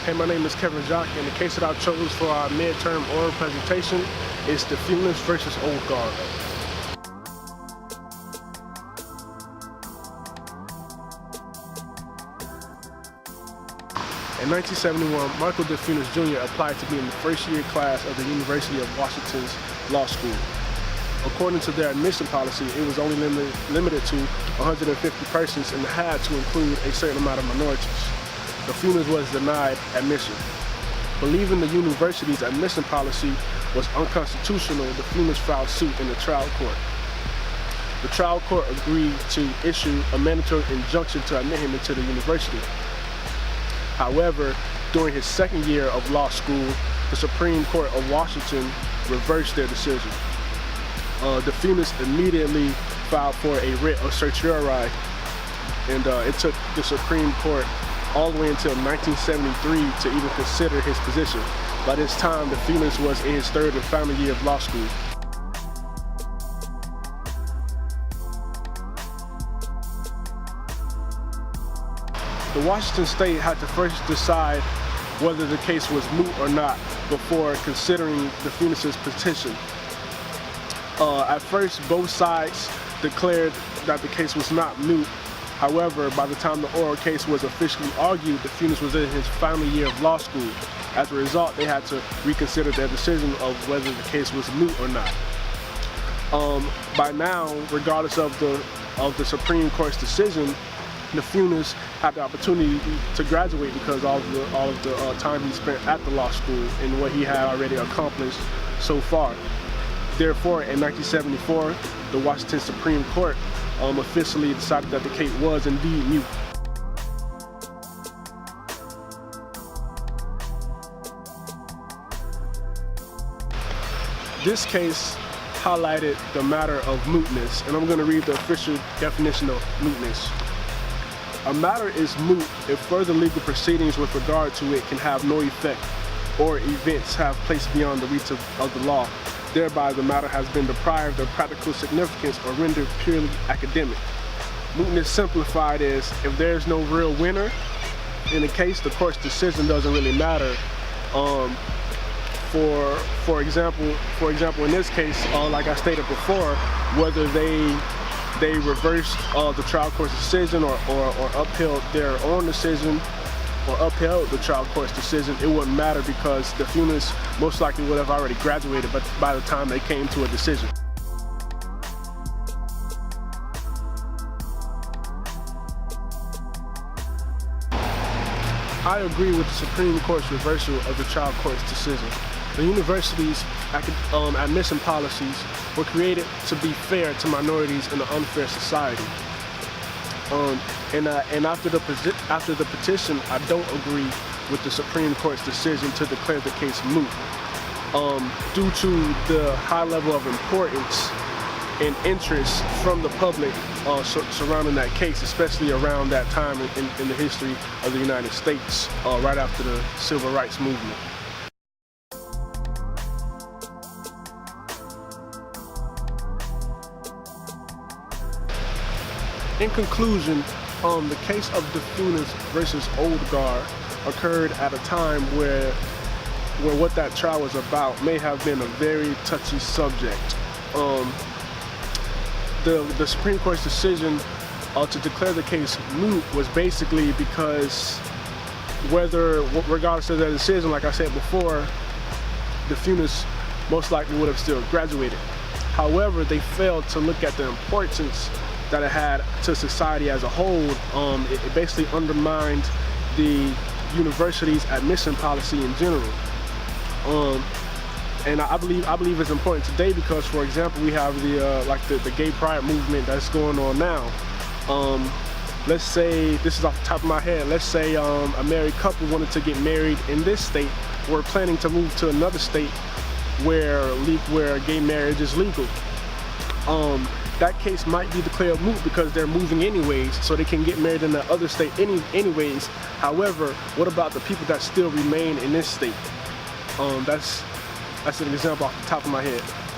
Hey, my name is Kevin Jock, and the case that I chose for our midterm oral presentation is Defunis versus Odegaard. In 1971, Michael Defunis Jr. applied to be in the first-year class of the University of Washington's law school. According to their admission policy, it was only limited to 150 persons and had to include a certain amount of minorities. Defunis was denied admission. Believing the university's admission policy was unconstitutional, Defunis filed suit in the trial court. The trial court agreed to issue a mandatory injunction to admit him into the university. However, during his second year of law school, the Supreme Court of Washington reversed their decision. Defunis immediately filed for a writ of certiorari, and it took the Supreme Court all the way until 1973 to even consider his position. By this time, Defunis was in his third and final year of law school. The Washington State had to first decide whether the case was moot or not before considering Defunis' petition. At first, both sides declared that the case was not moot. However, by the time the oral case was officially argued, Defunis was in his final year of law school. As a result, they had to reconsider their decision of whether the case was moot or not. By now, regardless of the Supreme Court's decision, Defunis had the opportunity to graduate because all of the time he spent at the law school and what he had already accomplished so far. Therefore, in 1974, the Washington Supreme Court officially decided that the case was indeed moot. This case highlighted the matter of mootness, and I'm going to read the official definition of mootness. A matter is moot if further legal proceedings with regard to it can have no effect or events have placed beyond the reach of the law. Thereby, the matter has been deprived of practical significance or rendered purely academic. Mootness simplified is, if there's no real winner in the case, the court's decision doesn't really matter. For example, in this case, like I stated before, whether they reversed the trial court's decision or upheld their own decision, or upheld the trial court's decision, it wouldn't matter because Defunis most likely would have already graduated by the time they came to a decision. I agree with the Supreme Court's reversal of the trial court's decision. The university's admission policies were created to be fair to minorities in an unfair society. And after the petition, I don't agree with the Supreme Court's decision to declare the case moot, due to the high level of importance and interest from the public surrounding that case, especially around that time in the history of the United States, right after the Civil Rights Movement. In conclusion, the case of Defunis versus Odegaard occurred at a time where what that trial was about may have been a very touchy subject. The Supreme Court's decision to declare the case moot was basically because regardless of their decision, like I said before, Defunis most likely would have still graduated. However, they failed to look at the importance that it had to society as a whole. It basically undermined the university's admission policy in general. And I believe it's important today because, for example, we have the gay pride movement that's going on now. Let's say, this is off the top of my head, let's say a married couple wanted to get married in this state. We're planning to move to another state where gay marriage is legal. That case might be declared moot because they're moving anyways, so they can get married in the other state anyways. However, what about the people that still remain in this state? That's an example off the top of my head.